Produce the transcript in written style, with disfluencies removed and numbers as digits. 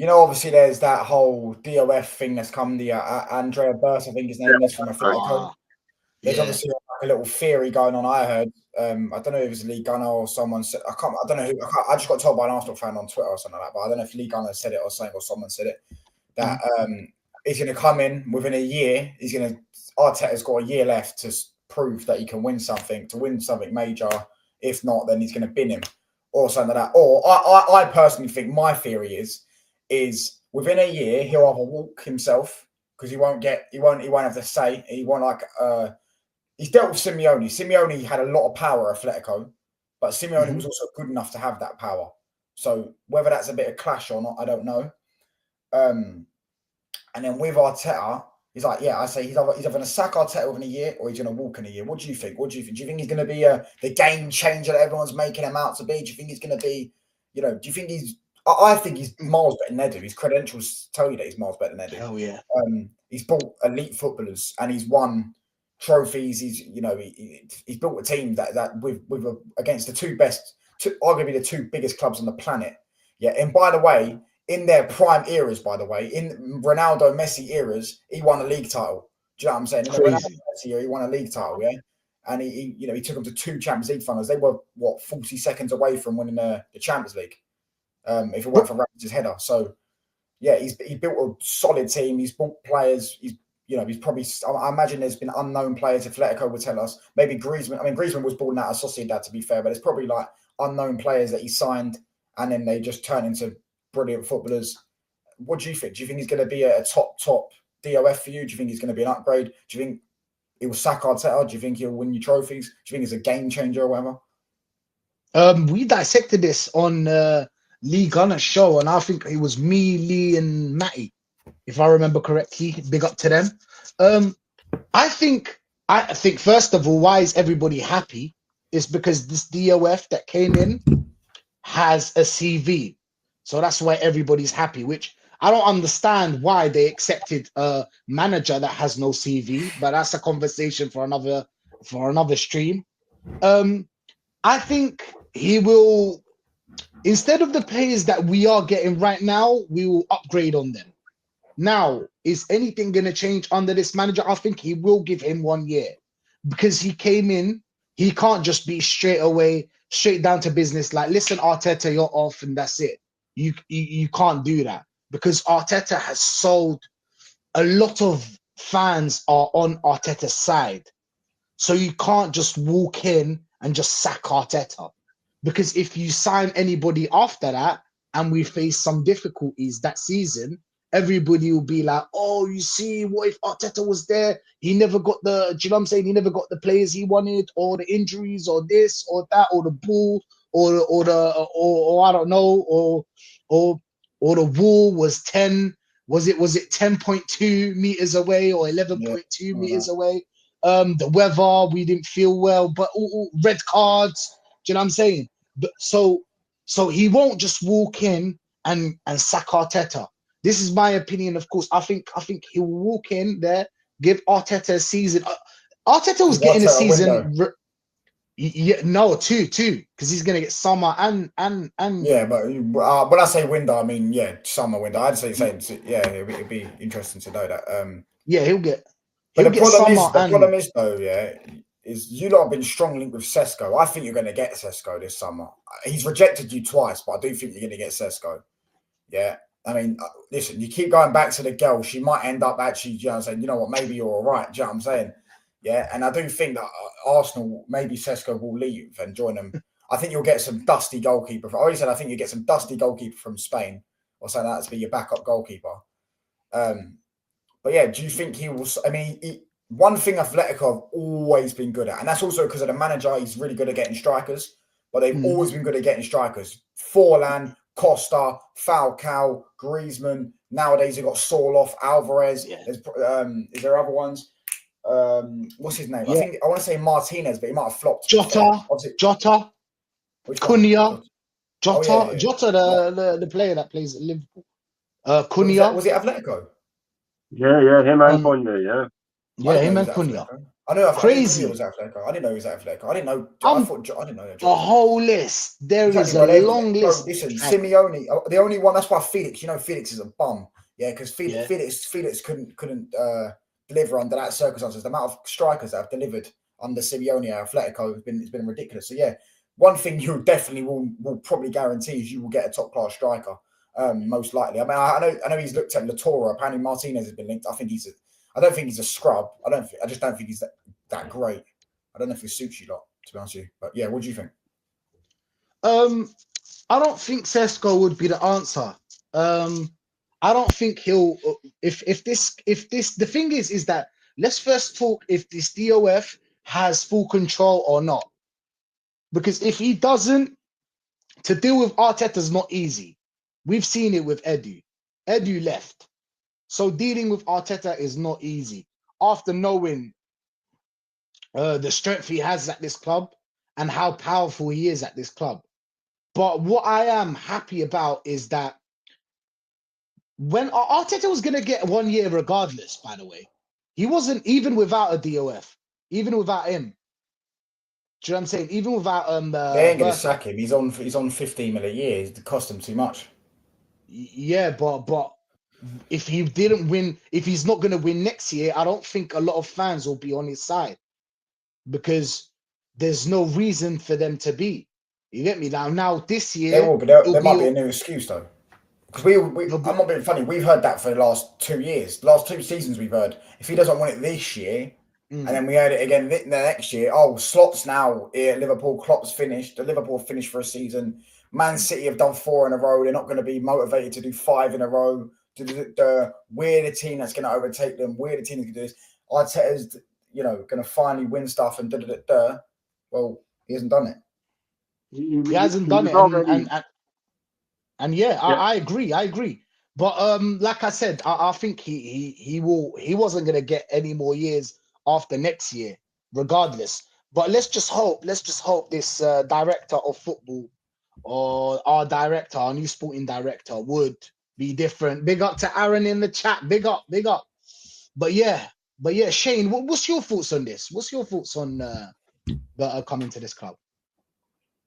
obviously there's that whole DOF thing that's come. The Andrea Berta, I think his name is, from Atletico. There's obviously like a little theory going on. I heard. I don't know if it was Lee Gunner or someone said. I don't know who. I just got told by an Arsenal fan on Twitter or something like that. But I don't know if Lee Gunner said it or something, or someone said it, that he's going to come in within a year. Arteta's got a year left to prove that he can win something, major. If not, then he's going to bin him or something like that. Or I personally think my theory is within a year he'll either walk himself, because he won't have the say. He won't he's dealt with Simeone. Simeone had a lot of power at Atletico, but Simeone was also good enough to have that power. So whether that's a bit of clash or not, I don't know. And then with Arteta, he's like, I say he's either going to sack Arteta within a year or he's going to walk in a year. What do you think? Do you think he's going to be the game changer that everyone's making him out to be? Do you think he's going to be, do you think he's... I think he's miles better than Edu. His credentials tell you that he's miles better than Edu. Hell yeah. He's brought elite footballers and he's won trophies. He's built a team that with against the arguably the two biggest clubs on the planet. Yeah, and by the way, in their prime eras, in Ronaldo, Messi eras, he won a league title. Do you know what I'm saying? In the Ronaldo, Messi era, he won a league title. Yeah, and he took them to 2 Champions League finals. They were 40 seconds away from winning the Champions League. If it weren't for Ramsey's header. So, yeah, he built a solid team. He's bought players. He's probably... I imagine there's been unknown players. Atletico would tell us. Maybe Griezmann. I mean, Griezmann was born out of Sociedad, to be fair, but it's probably like unknown players that he signed and then they just turn into brilliant footballers. What do you think? Do you think he's going to be a top DOF for you? Do you think he's going to be an upgrade? Do you think he will sack Arteta? Do you think he'll win you trophies? Do you think he's a game changer or whatever? We dissected this on... Lee Gunner's show, and I think it was me, Lee, and Matty, if I remember correctly. Big up to them. I think first of all, why is everybody happy? Is because this DOF that came in has a CV, so that's why everybody's happy. Which I don't understand why they accepted a manager that has no CV, but that's a conversation for another stream. I think he will. Instead of the players that we are getting right now, we will upgrade on them. Now, is anything going to change under this manager? I think he will give him 1 year because he came in. He can't just be straight down to business. Like, listen, Arteta, you're off and that's it. You can't do that because Arteta has sold. A lot of fans are on Arteta's side. So you can't just walk in and just sack Arteta. Because if you sign anybody after that and we face some difficulties that season, everybody will be like, oh, you see, what if Arteta was there? He never got do you know what I'm saying? He never got the players he wanted, or the injuries, or this, or that, or the ball, or I don't know, or the wall was 10. Was it 10.2 meters away or 11.2 meters away? The weather, we didn't feel well, but all red cards. Do you know what I'm saying? But so he won't just walk in and sack Arteta. This is my opinion, of course. I think he will walk in there, give Arteta a season. Arteta was getting a season. Two, because he's gonna get summer and. Yeah, but when I say window, I mean summer window. I'd say it'd be interesting to know that. He'll get. But the problem is though, is you lot have been strong linked with Sesko. I think you're going to get Sesko this summer. He's rejected you twice, but I do think you're going to get Sesko. Yeah. I mean, listen, you keep going back to the girl. She might end up actually, saying, you know what, maybe you're all right. Do you know what I'm saying? Yeah. And I do think that Arsenal, maybe Sesko will leave and join them. I think you'll get some dusty goalkeeper. I already said I think you get some dusty goalkeeper from Spain or something like that to be your backup goalkeeper. But yeah, do you think he will? I mean, one thing Atletico have always been good at, and that's also because of the manager. He's really good at getting strikers, but they've always been good at getting strikers. Forlan, Costa, Falcao, Griezmann. Nowadays you've got Sorloth, Alvarez. Yeah. Is there other ones? What's his name? Yeah. I want to say Martinez, but he might have flopped. Jota, Cunha. Jota, the player that plays at Liverpool. Cunha. Was it Atletico? Yeah, him and Cunha, yeah. Yeah, him and Cunha. I know. I didn't think it Crazy. was Atletico. I didn't know it was Atletico. I didn't know. I I'm thought. I didn't know that. a whole list. There is Exactly, a bro. long Bro, list. listen, And Simeone. The only one. That's why Felix. Felix is a bum. Yeah, because yeah, Felix couldn't deliver under that circumstances. The amount of strikers that have delivered under Simeone at Atletico has been ridiculous. So yeah, one thing you definitely will probably guarantee is you will get a top class striker. Most likely. I mean, I know he's looked at Latoro. Apparently, Martinez has been linked. I don't think he's a scrub. I just don't think he's that great. I don't know if it suits you lot, to be honest with you. But yeah, what do you think? I don't think Sesko would be the answer. Um, I don't think he'll. If this the thing is that let's first talk if this DOF has full control or not. Because if he doesn't, to deal with Arteta is not easy. We've seen it with Edu. Edu left, so dealing with Arteta is not easy. After knowing the strength he has at this club and how powerful he is at this club. But what I am happy about is that when Arteta was going to get 1 year regardless, by the way, he wasn't even without a DOF, even without him. Do you know what I'm saying? Even without They ain't going to Berta. sack him. He's on 15 mil a year. It cost him too much. Yeah, but if he didn't win, if he's not going to win next year, I don't think a lot of fans will be on his side because there's no reason for them to be. You get me? Now this There year, will, but it'll there might be be a new excuse though. Because it'll I'm be. not being funny. We've heard that for the last 2 years. The last 2 seasons we've heard. If he doesn't win it this year, and Mm, then we heard it again the next year. Oh, slots now here at Liverpool. Klopp's finished. The Liverpool finished for a season. Man City have done 4 in a row. They're not going to be motivated to do 5 in a row. We're the team that's going to overtake them. We're the team that's going to do this. Arteta's, going to finally win stuff and da. Well, he hasn't done it. he hasn't He done was it, already, and yeah, yeah. I agree, But like I said, I think he wasn't gonna get any more years after next year, regardless. But let's just hope this director of football or our new sporting director would be different. Big up to Aaron in the chat. Big up, big up. But yeah, Shane, what's your thoughts on this? What's your thoughts on Berta coming to this club?